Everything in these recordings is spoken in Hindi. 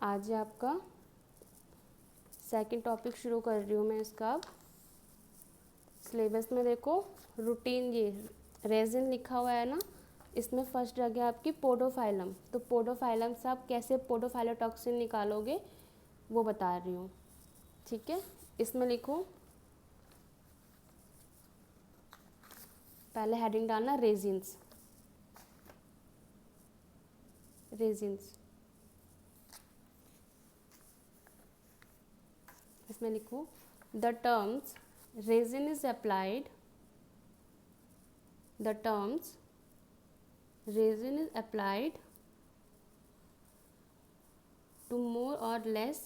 आज आपका सेकंड टॉपिक शुरू कर रही हूँ मैं इसका। अब सिलेबस में देखो रूटीन, ये रेजिन लिखा हुआ है ना, इसमें फर्स्ट जगह आपकी पोडोफाइलम। तो पोडोफाइलम से आप कैसे पोडोफाइलोटॉक्सिन निकालोगे वो बता रही हूँ, ठीक है। इसमें लिखो, पहले हेडिंग डालना रेजिन्स। रेजिन्स इसमें लिखो the terms resin is applied, the terms resin is applied to more or less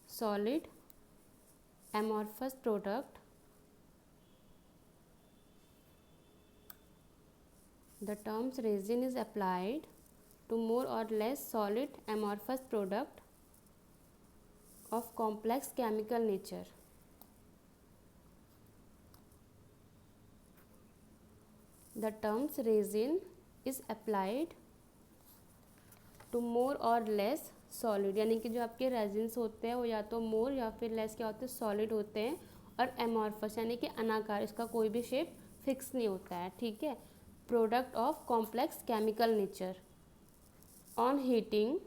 solid amorphous product. The terms resin is applied to more or less solid amorphous product of complex chemical nature. The terms resin is applied to more or less solid, यानी कि जो आपके रेजिन्स होते हैं वो या तो मोर या फिर लेस क्या होते हैं, सॉलिड होते हैं। और एमॉर्फस यानी कि अनाकार, इसका कोई भी शेप फिक्स नहीं होता है, ठीक है। Product of complex chemical nature. On heating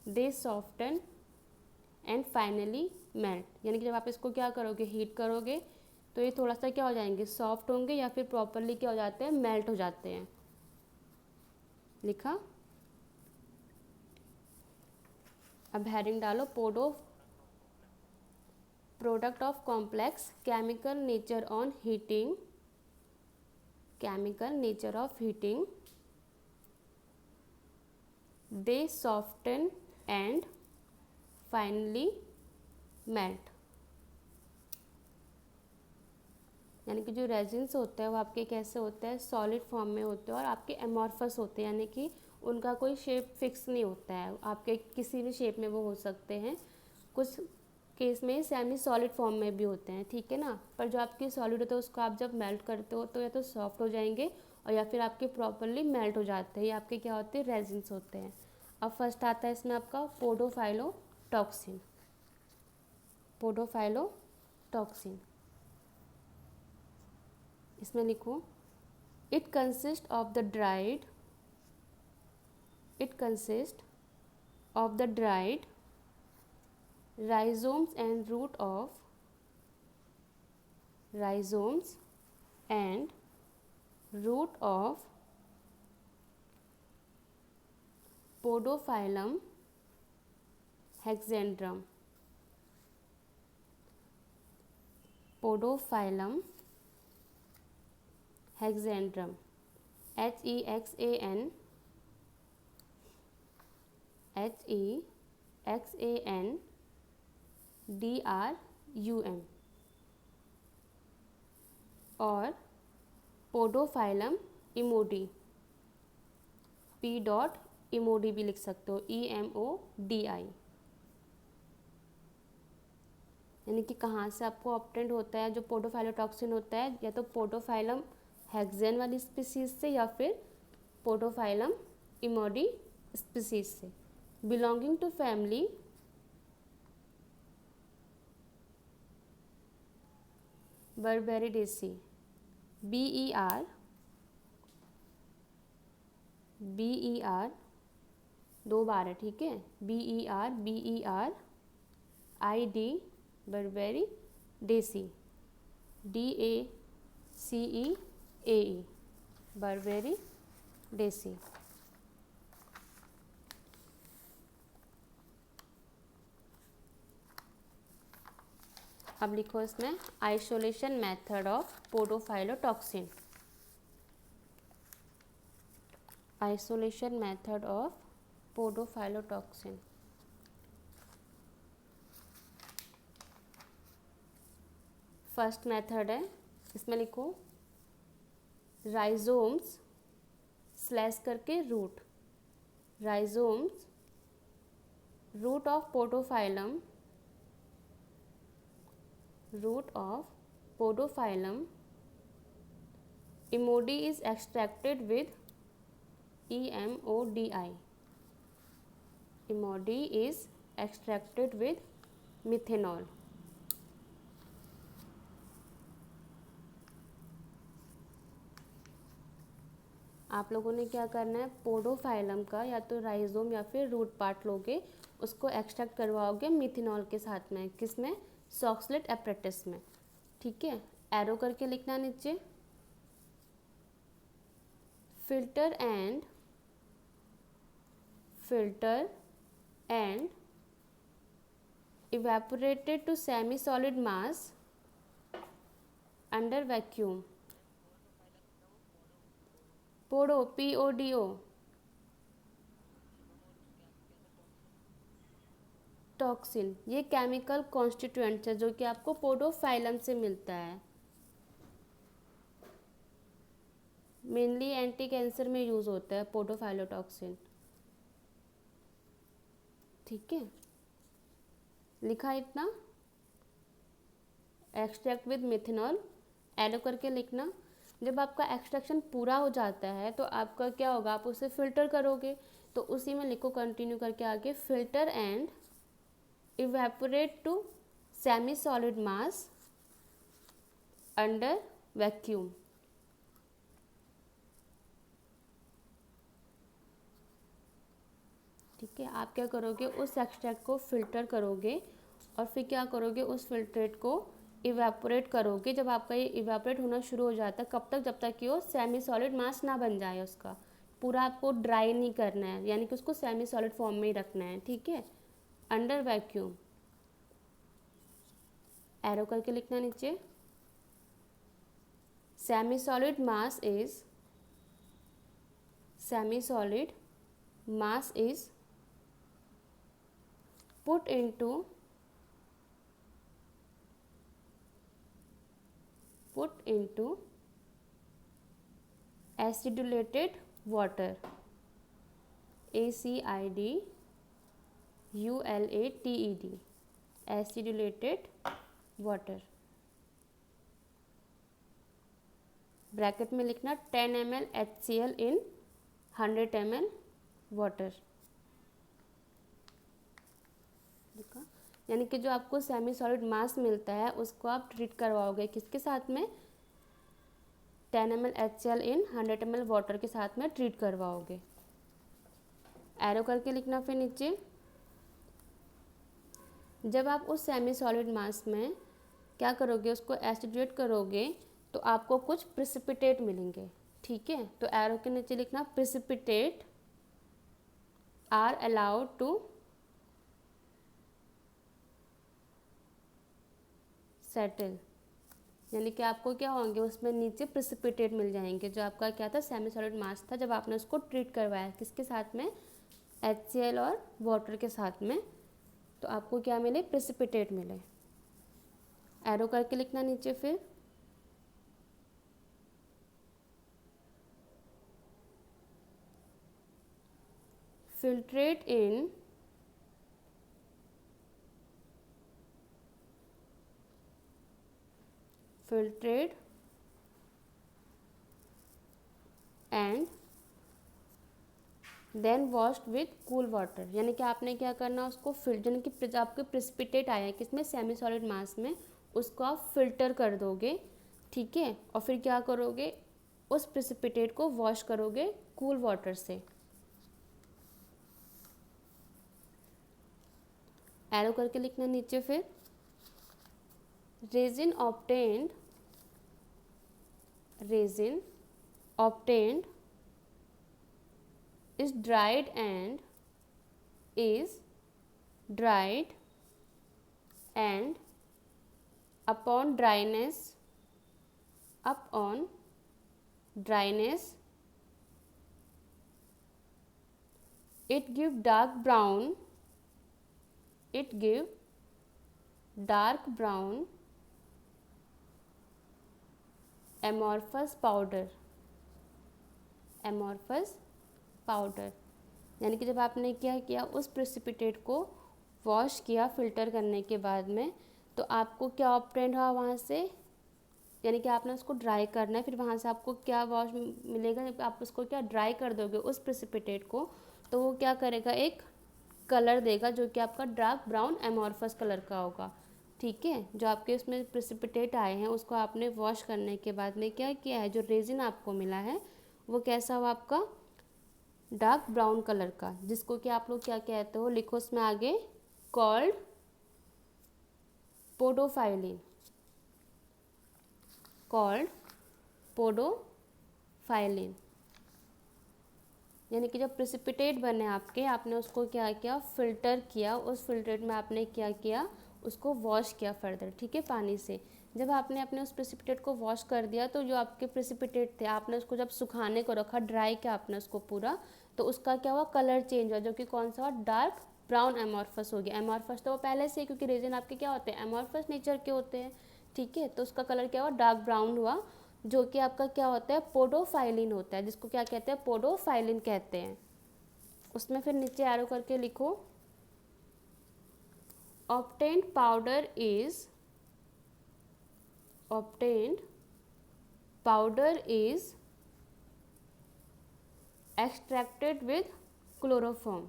they soften and finally melt, यानी कि जब आप इसको क्या करोगे, हीट करोगे तो ये थोड़ा सा क्या हो जाएंगे, सॉफ्ट होंगे या फिर प्रॉपरली क्या हो जाते हैं, मेल्ट हो जाते हैं। लिखा। अब हेडिंग डालो product of complex chemical nature on heating, chemical nature of heating they soften and finally melt. यानी कि जो रेजिन्स होते हैं वो आपके कैसे होते हैं, सॉलिड फॉर्म में होते हैं और आपके एमॉर्फस होते हैं, यानी कि उनका कोई शेप फिक्स नहीं होता है, आपके किसी भी शेप में वो हो सकते हैं। कुछ केस में सेमी सॉलिड फॉर्म में भी होते हैं, ठीक है ना। पर जो आपके सॉलिड होते हैं उसको आप जब मेल्ट करते हो तो या तो सॉफ्ट हो जाएंगे और या फिर आपके प्रॉपरली मेल्ट हो जाते हैं, ये आपके क्या होते हैं, रेजिन्स होते हैं। अब फर्स्ट आता है इसमें आपका पोडोफाइलोटॉक्सिन। पोडोफाइलोटॉक्सिन इसमें लिखो it consist of the dried, it consists of the dried rhizomes and root of rhizomes and root of Podophyllum hexandrum. Podophyllum hexandrum, HEXAN HEXANDRUM और पोडोफाइलम इमोडी, P.इमोडी भी लिख सकते हो, EMODI। यानी कि कहाँ से आपको ऑब्टेंड होता है जो पोडोफाइलोटॉक्सिन होता है, या तो पोडोफाइलम हेक्सेन वाली स्पीसीज से या फिर पोडोफाइलम इमोडी स्पीसीज से। बिलोंगिंग टू फैमिली बर्बेरिडेसी, BER दो बार है, ठीक है, BER ID बर्बेरिडेसी, DACEAE बर्बेरिडेसी। अब लिखो इसमें isolation method of podophyllotoxin. Isolation method of podophyllotoxin. First method है, इसमें लिखो राइजोम्स स्लैश करके root, rhizomes root of podophyllum, root of Podophyllum immodi is extracted with EMODI, MOD is extracted with methanol. आप लोगों ने क्या करना है, पोडोफाइलम का या तो राइजोम या फिर रूट पार्ट लोगे, उसको एक्सट्रैक्ट करवाओगे मिथेनॉल के साथ में, किसमें, सॉक्सलेट एपरेटिस में। ठीक है, एरो करके लिखना नीचे। Filter and evaporated to semi solid mass under vacuum. PODO toxin, ये केमिकल कॉन्स्टिट्यूएंट्स है जो कि आपको पोडोफाइलम से मिलता है। मेनली एंटी कैंसर में यूज़ होता है पोडोफाइलोटॉक्सिन। ठीक है, लिखा इतना, एक्सट्रैक्ट विद मिथेनॉल, एरो करके लिखना। जब आपका एक्सट्रैक्शन पूरा हो जाता है तो आपका क्या होगा, आप उसे फिल्टर करोगे, तो उसी में लिखो कंटिन्यू करके आगे, filter and evaporate to semi solid mass under vacuum. ठीक है, आप क्या करोगे, उस एक्सट्रैक्ट को फिल्टर करोगे और फिर क्या करोगे, उस फिल्ट्रेट को इवेपोरेट करोगे। जब आपका ये इवेपोरेट होना शुरू हो जाता है, कब तक, जब तक कि वो सेमी सॉलिड मास ना बन जाए, उसका पूरा आपको ड्राई नहीं करना है, यानी कि उसको सेमी सॉलिड फॉर्म में ही रखना है। ठीक है, अंडर वैक्यूम, एरो करके लिखना नीचे। Semi solid mass is put into acidulated water, ACIDULATED, acidulated water। Bracket में लिखना 10 ml HCl in 100 ml water. यानी कि जो आपको सेमी सॉलिड मास मिलता है उसको आप ट्रीट करवाओगे किसके साथ में, 10 ml HCl इन 100 ml वाटर के साथ में ट्रीट करवाओगे। एरो करके लिखना फिर नीचे। जब आप उस सेमी सॉलिड मास में क्या करोगे, उसको एसिडुएट करोगे तो आपको कुछ प्रिसिपिटेट मिलेंगे। ठीक है, तो एरो के नीचे लिखना, precipitate are allowed to settle, यानी कि आपको क्या होंगे, उसमें नीचे प्रिसिपिटेट मिल जाएंगे। जो आपका क्या था, सेमी सॉलिड मास था, जब आपने उसको ट्रीट करवाया किसके साथ में, HCl और वाटर के साथ में, तो आपको क्या मिले, प्रिसिपिटेट मिले। एरो करके लिखना नीचे फिर। Filtrate in filtrate and then washed with cool water, यानी कि आपने क्या करना, उसको फिल्टर, यानी कि आपके प्रिसिपिटेट आया है किसमें, सेमी सॉलिड मास में, उसको आप फिल्टर कर दोगे। ठीक है, और फिर क्या करोगे, उस प्रिसिपिटेट को वॉश करोगे कूल वाटर से। एरो करके लिखना नीचे फिर। resin obtained is dried and upon dryness it give dark brown amorphous powder, यानी कि जब आपने क्या किया, उस प्रेसिपिटेट को वॉश किया फिल्टर करने के बाद में, तो आपको क्या ऑब्टेन हुआ वहाँ से, यानी कि आपने उसको ड्राई करना है, फिर वहाँ से आपको क्या वॉश मिलेगा, जब आप उसको क्या ड्राई कर दोगे उस प्रेसिपिटेट को, तो वो क्या करेगा, एक कलर देगा जो कि आपका डार्क ब्राउन एमॉर्फस कलर का होगा। ठीक है, जो आपके इसमें प्रेसिपिटेट आए हैं उसको आपने वॉश करने के बाद में क्या किया है, जो रेजिन आपको मिला है वो कैसा हुआ आपका डार्क ब्राउन कलर का, जिसको कि आप लोग क्या कहते हो, लिखो उसमें आगे, कॉल्ड पोडोफाइलिन, कॉल्ड पोडोफाइलिन। यानी कि जब प्रेसिपिटेट बने आपके, आपने उसको क्या किया, फिल्टर किया, उस फिल्टर में आपने क्या किया, उसको वॉश किया फर्दर, ठीक है, पानी से। जब आपने अपने उस प्रेसिपिटेट को वॉश कर दिया तो जो आपके प्रेसिपिटेट थे आपने उसको जब सुखाने को रखा, ड्राई किया आपने उसको पूरा, तो उसका क्या हुआ, कलर चेंज हुआ, जो कि कौन सा हुआ, डार्क ब्राउन एमॉर्फस हो गया। एमॉर्फस तो वो पहले से, क्योंकि रेजिन आपके क्या होते हैं, एमॉर्फस नेचर के होते हैं। ठीक है, तो उसका कलर क्या हुआ, डार्क ब्राउन हुआ, जो कि आपका क्या होता है, पोडोफाइलिन होता है, जिसको क्या कहते हैं, पोडोफाइलिन कहते हैं। उसमें फिर नीचे एरो करके लिखो, obtained powder is extracted with chloroform,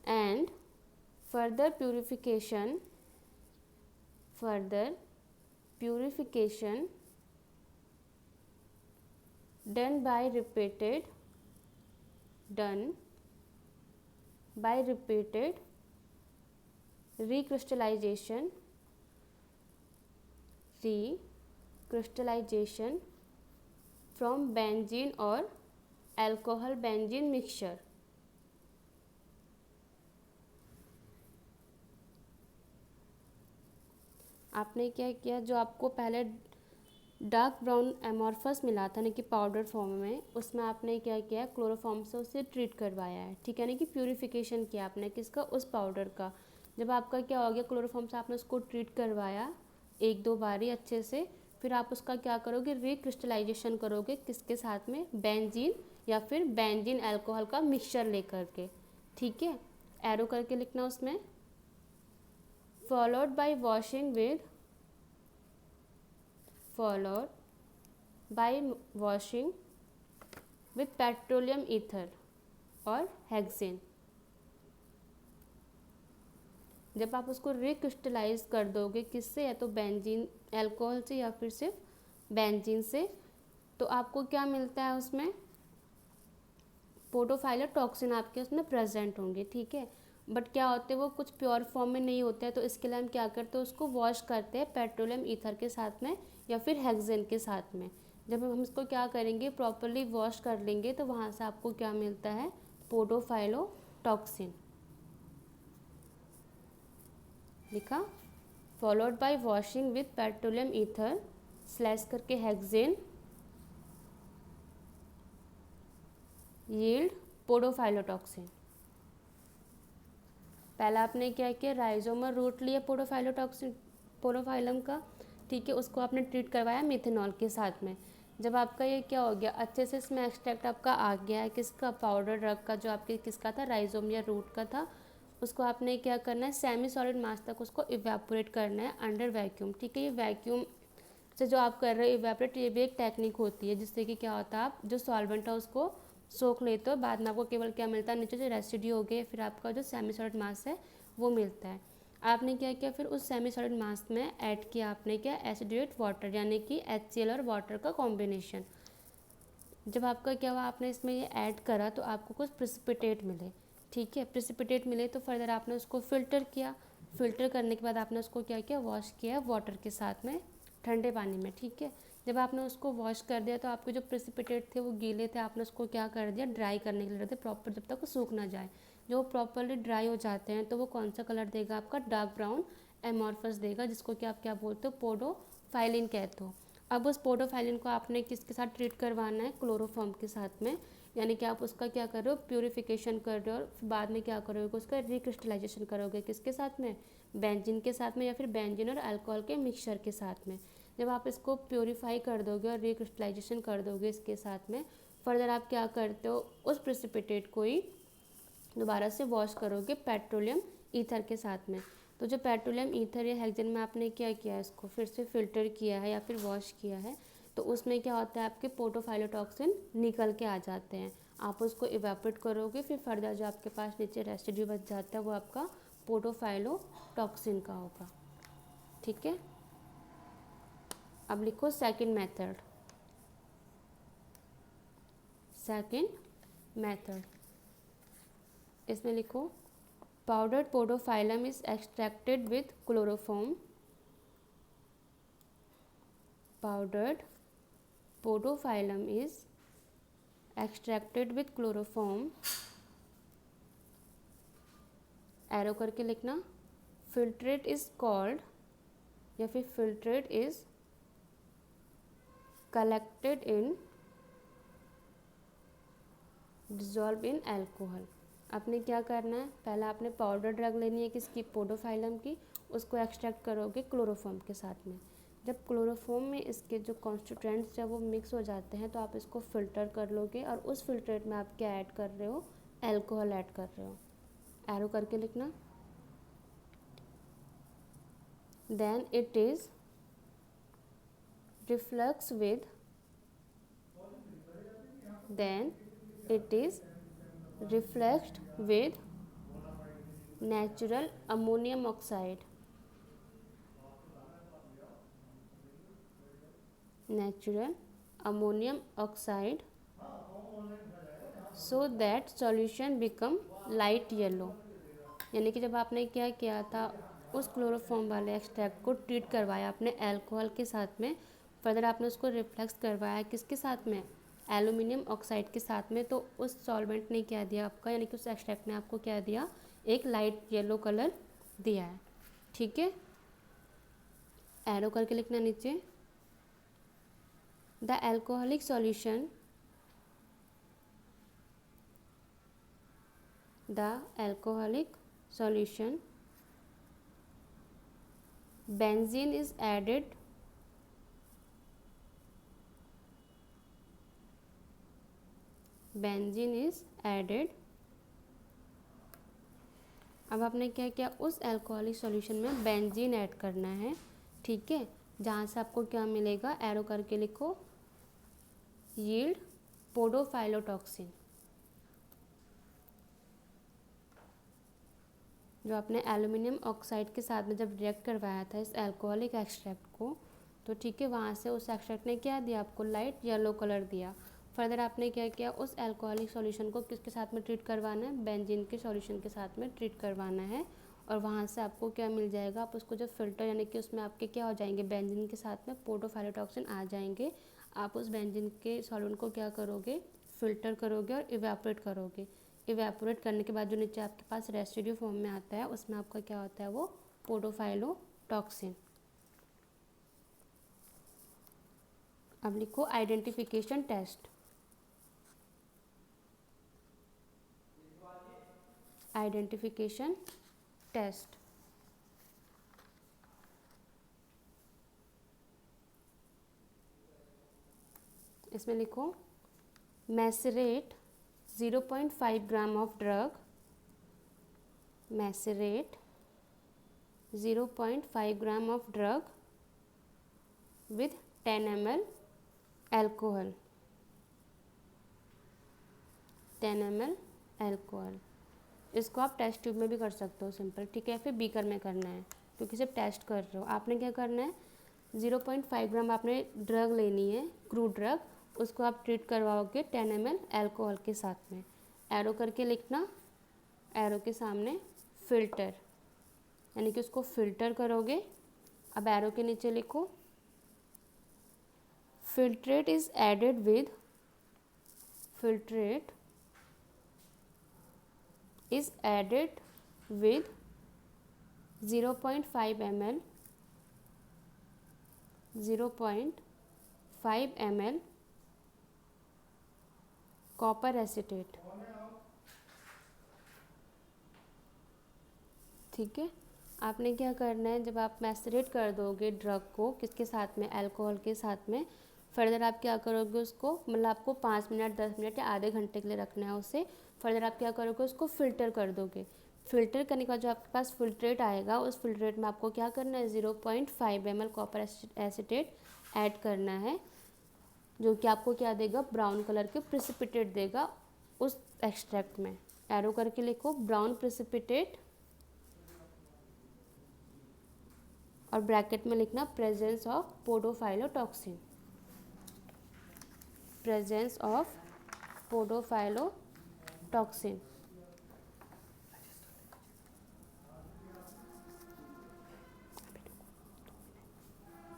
and further purification done by repeated recrystallization from benzene or alcohol benzene mixture। आपने क्या किया, जो आपको पहले डार्क ब्राउन एमॉर्फस मिला था ना कि पाउडर फॉर्म में, उसमें आपने क्या किया, क्लोरोफॉर्म से उसे ट्रीट करवाया है। ठीक है, ना कि प्यूरिफिकेशन किया आपने किसका, उस पाउडर का। जब आपका क्या हो गया, क्लोरोफॉर्म से आपने उसको ट्रीट करवाया एक दो बारी अच्छे से, फिर आप उसका क्या करोगे, रिक्रिस्टलाइजेशन करोगे, किसके साथ में, बेंजीन या फिर बेंजीन अल्कोहल का मिक्सचर लेकर के। ठीक है, एरो करके लिखना उसमें, followed by washing with petroleum ether और हेक्सेन। जब आप उसको रिक्रिस्टलाइज कर दोगे किससे, या तो बेंजीन अल्कोहल से या फिर सिर्फ बेंजीन से, तो आपको क्या मिलता है, उसमें पोडोफाइलर टॉक्सिन आपके उसमें प्रेजेंट होंगे। ठीक है, बट क्या होते हैं, वो कुछ प्योर फॉर्म में नहीं होते हैं, तो इसके लिए हम क्या करते हैं, उसको वॉश करते हैं पेट्रोलियम ईथर के साथ में या फिर हेक्सेन के साथ में। जब हम इसको क्या करेंगे, प्रॉपरली वॉश कर लेंगे, तो वहाँ से आपको क्या मिलता है, पोडोफाइलोटॉक्सिन। लिखा, followed by washing with petroleum ether slash करके हेक्सेन यील्ड पोडोफाइलोटॉक्सिन। पहला आपने क्या किया, राइजोमर रूट लिया पोडोफाइलम का, ठीक है, उसको आपने ट्रीट करवाया मिथेनॉल के साथ में। जब आपका ये क्या हो गया, अच्छे से इसमें एक्सट्रैक्ट आपका आ गया है किसका, पाउडर ड्रग का, जो आपके किसका था, राइजोम या रूट का था, उसको आपने क्या करना है, सेमी सॉलिड मास तक उसको इवेपोरेट करना है अंडर वैक्यूम। ठीक है, ये वैक्यूम से जो आप कर रहे हो इवेपोरेट, ये भी एक टेक्निक होती है, जिससे कि क्या होता है, आप जो सॉल्वेंट है उसको सोख लेते हो, बाद में आपको केवल क्या मिलता है, नीचे जो रेसिड्यू हो गए, फिर आपका जो सेमी सॉलिड मास है वो मिलता है। आपने क्या किया, फिर उस सेमी सॉलिड मास में ऐड किया आपने क्या, एसिडेट वाटर, यानी कि HCl और वाटर का कॉम्बिनेशन। जब आपका क्या हुआ, आपने इसमें ये ऐड करा तो आपको कुछ प्रेसिपिटेट मिले। ठीक है, प्रेसिपिटेट मिले तो फर्दर आपने उसको फ़िल्टर किया, फ़िल्टर करने के बाद आपने उसको क्या किया, वॉश किया वाटर के साथ में, ठंडे पानी में। ठीक है, जब आपने उसको वॉश कर दिया तो आपके जो प्रेसिपिटेट थे वो गीले थे, आपने उसको क्या कर दिया, ड्राई करने के लिए रखते प्रॉपर, जब तक वो सूख ना जाए। जो प्रॉपरली ड्राई हो जाते हैं तो वो कौन सा कलर देगा, आपका डार्क ब्राउन एमॉर्फस देगा, जिसको कि आप क्या बोलते हो, पोडोफाइलिन कहते हो। अब उस पोडोफाइलिन को आपने किसके साथ ट्रीट करवाना है, क्लोरोफॉर्म के साथ में, यानी कि आप उसका क्या कर रहे हो, प्यूरिफिकेशन कर रहे हो, और बाद में क्या करोगे, उसका रिक्रिस्टलाइजेशन करोगे, किसके साथ में, बेंजीन के साथ में या फिर बेंजीन और अल्कोहल के मिक्सचर के साथ में। जब आप इसको प्योरीफाई कर दोगे और रिक्रिस्टलाइजेशन कर दोगे इसके साथ में, फर्दर आप क्या करते हो, उस प्रेसिपिटेट को ही दोबारा से वॉश करोगे पेट्रोलियम ईथर के साथ में। तो जो पेट्रोलियम ईथर या हेक्सेन में आपने क्या किया है, इसको फिर से फ़िल्टर किया है या फिर वॉश किया है, तो उसमें क्या होता है, आपके पोर्टोफाइलोटॉक्सिन निकल के आ जाते हैं। आप उसको इवेपोरेट करोगे, फिर फर्दर जो आपके पास नीचे रेसिड्यू बच जाता है वो आपका पोर्टोफाइलोटॉक्सिन का होगा। ठीक है, अब लिखो सेकंड मेथड। सेकंड मेथड, इसमें लिखो powdered podophyllum is extracted with chloroform. Powdered podophyllum is extracted with chloroform, arrow करके लिखना। फिल्ट्रेट इज कॉल्ड, या फिर filtrate is collected in dissolve in alcohol. आपने क्या करना है, पहले आपने पाउडर ड्रग लेनी है किसकी, पोर्टोफाइलम की, उसको एक्सट्रैक्ट करोगे क्लोरोफॉर्म के साथ में। जब क्लोरोफॉर्म में इसके जो कॉन्स्टिट्यूएंट्स जब वो मिक्स हो जाते हैं तो आप इसको फ़िल्टर कर लोगे, और उस फिल्ट्रेट में आप क्या ऐड कर रहे हो, अल्कोहल ऐड कर रहे हो। एरो करके लिखना। Then it is reflux with, then it is refluxed with natural ammonium oxide, natural ammonium oxide, so that solution become light yellow। यानी कि जब आपने क्या किया था, उस क्लोरोफॉर्म वाले एक्सट्रैक्ट को ट्रीट करवाया आपने अल्कोहल के साथ में, फर्दर आपने उसको रिफ्लेक्स करवाया किसके साथ में, एल्यूमिनियम ऑक्साइड के साथ में, तो उस सॉल्वेंट ने क्या दिया आपका, यानी कि उस एक्सट्रैक्ट ने आपको क्या दिया, एक लाइट येलो कलर दिया है। ठीक है, एरो करके लिखना नीचे। The alcoholic solution, the alcoholic solution, benzene is added, benzene is added। अब आपने क्या किया, उस अल्कोहलिक सॉल्यूशन में बेंजीन ऐड करना है। ठीक है, जहाँ से आपको क्या मिलेगा, एरो करके लिखो, यील्ड पोर्टोफाइलोटॉक्सिन। जो आपने एल्यूमिनियम ऑक्साइड के साथ में जब रिएक्ट करवाया था इस अल्कोहलिक एक्सट्रैक्ट को, तो ठीक है, वहाँ से उस एक्सट्रैक्ट ने क्या दिया आपको, लाइट येलो कलर दिया। फर्दर आपने क्या किया, उस अल्कोहलिक सॉल्यूशन को किसके साथ में ट्रीट करवाना है, बेंजीन के सॉल्यूशन के साथ में ट्रीट करवाना है, और वहाँ से आपको क्या मिल जाएगा, आप उसको जब फिल्टर, यानी कि उसमें आपके क्या हो जाएंगे, बेंजीन के साथ में पोर्टोफाइलोटॉक्सिन आ जाएंगे। आप उस बेंजीन के सॉल्वेंट को क्या करोगे, फ़िल्टर करोगे और इवेपोरेट करोगे। इवेपोरेट करने के बाद जो नीचे आपके पास रेसिड्यू फॉर्म में आता है, उसमें आपका क्या होता है, वो पोर्टोफाइलोटॉक्सिन। अब लिखो आइडेंटिफिकेशन टेस्ट। आइडेंटिफिकेशन टेस्ट, इसमें लिखो macerate 0.5 gram of drug, macerate 0.5 gram of drug with 10 ml alcohol, 10 ml alcohol. इसको आप टेस्ट ट्यूब में भी कर सकते हो सिंपल, ठीक है, फिर बीकर में करना है क्योंकि सिर्फ टेस्ट कर रहे हो। आपने क्या करना है, 0.5 ग्राम आपने ड्रग लेनी है, क्रूड ड्रग, उसको आप ट्रीट करवाओगे 10 ml अल्कोहल के साथ में। एरो करके लिखना, एरो के सामने फ़िल्टर, यानी कि उसको फ़िल्टर करोगे। अब एरो के नीचे लिखो filtrate is added with, filtrate is added with 0.5 ml, 0.5 ml copper acetate. ठीक है, आपने क्या करना है, जब आप मैसरेट कर दोगे ड्रग को किसके साथ में, अल्कोहल के साथ में, फर्दर आप क्या करोगे उसको, मतलब आपको 5 मिनट 10 मिनट या आधे घंटे के लिए रखना है उसे। फर्दर आप क्या करोगे, उसको फ़िल्टर कर दोगे। फ़िल्टर करने के बाद जो आपके पास फिल्ट्रेट आएगा, उस फिल्ट्रेट में आपको क्या करना है, 0.5 ml कॉपर एसीटेट ऐड करना है, जो कि आपको क्या देगा, ब्राउन कलर के प्रेसिपिटेट देगा उस एक्सट्रैक्ट में। एरो करके लिखो ब्राउन प्रेसिपिटेट, और ब्रैकेट में लिखना प्रेजेंस ऑफ पोडोफाइलोटॉक्सिन, प्रेजेंस ऑफ पोडोफाइलोटॉक्सिन।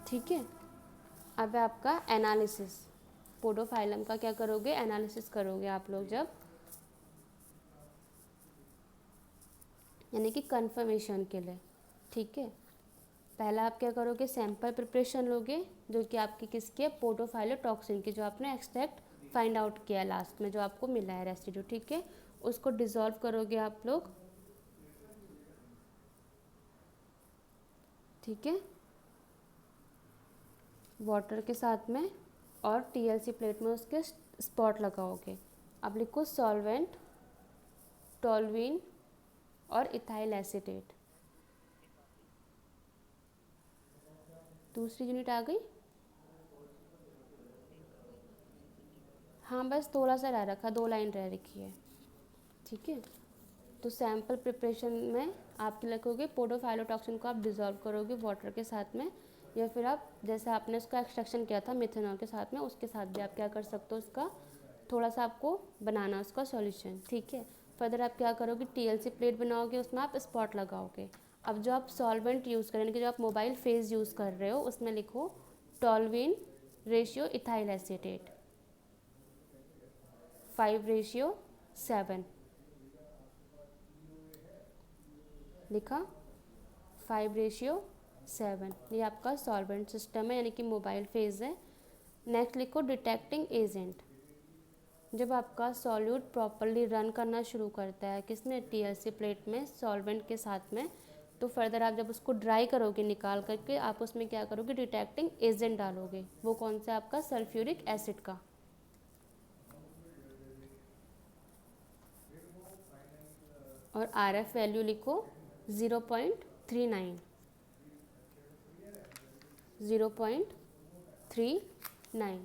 ठीक है। अब है आपका एनालिसिस। पोडोफाइलम का क्या करोगे, एनालिसिस करोगे आप लोग जब, यानी कि कंफर्मेशन के लिए। ठीक है। पहला आप क्या करोगे, सैंपल प्रिपरेशन लोगे, जो कि आपकी किसकी है, पोडोफाइलोटॉक्सिन की, जो आपने एक्सट्रैक्ट फाइंड आउट किया लास्ट में, जो आपको मिला है रेसिड्यू। ठीक है। उसको डिसॉल्व करोगे आप लोग। ठीक है, वाटर के साथ में, और टीएलसी प्लेट में उसके स्पॉट लगाओगे। अब लिखो सॉल्वेंट, टोल्यूइन और इथाइल एसीटेट। दूसरी यूनिट आ गई। हाँ, बस थोड़ा सा रह रखा, 2 लाइन रह रखी है। ठीक है। तो सैम्पल प्रिपरेशन में आप लिखोगे पोडोफाइलोटॉक्सिन को आप डिज़ोल्व करोगे वाटर के साथ में, या फिर आप जैसे आपने उसका एक्सट्रैक्शन किया था मिथेनॉल के साथ में, उसके साथ भी आप क्या कर सकते हो, उसका थोड़ा सा आपको बनाना उसका सॉल्यूशन। ठीक है। फर्दर आप क्या करोगे, टीएलसी प्लेट बनाओगे, उसमें आप स्पॉट लगाओगे। अब जो आप सॉल्वेंट यूज़ करें, कि जो आप मोबाइल फेस यूज़ कर रहे हो, उसमें लिखो टोल्यूइन रेशियो इथाइल एसीटेट 5:7 लिखा, 5:7। ये आपका सॉल्वेंट सिस्टम है, यानी कि मोबाइल फेज है। नेक्स्ट लिखो डिटेक्टिंग एजेंट। जब आपका सॉल्यूट प्रॉपरली रन करना शुरू करता है, किसमें, टीएलसी प्लेट में सॉल्वेंट के साथ में, तो फर्दर आप जब उसको ड्राई करोगे निकाल करके, आप उसमें क्या करोगे, डिटेक्टिंग एजेंट डालोगे। वो कौन सा, आपका सल्फ्यूरिक एसिड का। और आरएफ वैल्यू लिखो 0.39, 0.39।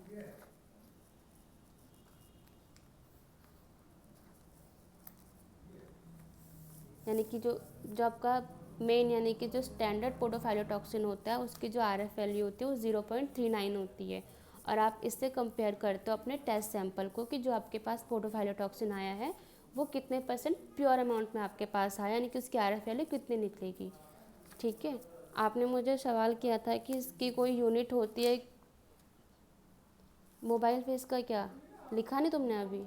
यानी कि जो आपका मेन, यानी कि जो स्टैंडर्ड पोडोफाइलोटॉक्सिन होता है, उसकी जो आरएफ वैल्यू होती है वो 0.39 होती है। और आप इससे कंपेयर करते हो अपने टेस्ट सैंपल को, कि जो आपके पास पोडोफाइलोटॉक्सिन आया है वो कितने % प्योर अमाउंट में आपके पास आया, यानी कि उसकी आरएफ वैल्यू कितनी निकलेगी। ठीक है। आपने मुझे सवाल किया था कि इसकी कोई यूनिट होती है, मोबाइल फेस का क्या लिखा नहीं तुमने अभी,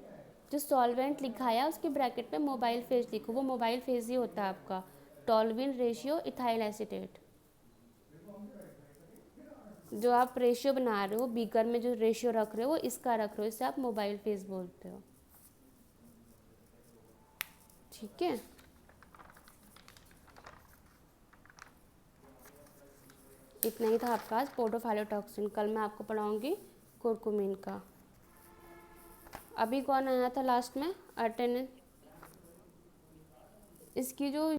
जो सॉल्वेंट लिखा है उसके ब्रैकेट पे मोबाइल फेज लिखो, वो मोबाइल फेज ही होता है आपका, टोल्यूइन रेशियो इथाइल एसीटेट। जो आप रेशियो बना रहे हो, बीकर में जो रेशियो रख रहे हो, इसका रख रहे हो, इसे आप मोबाइल फेज बोलते हो। ठीक है। इतना ही था आपका आज पोडोफाइलोटॉक्सिन। कल मैं आपको पढ़ाऊंगी कुरकुमिन का। अभी कौन आया था लास्ट में, अटेंडेंस, इसकी जो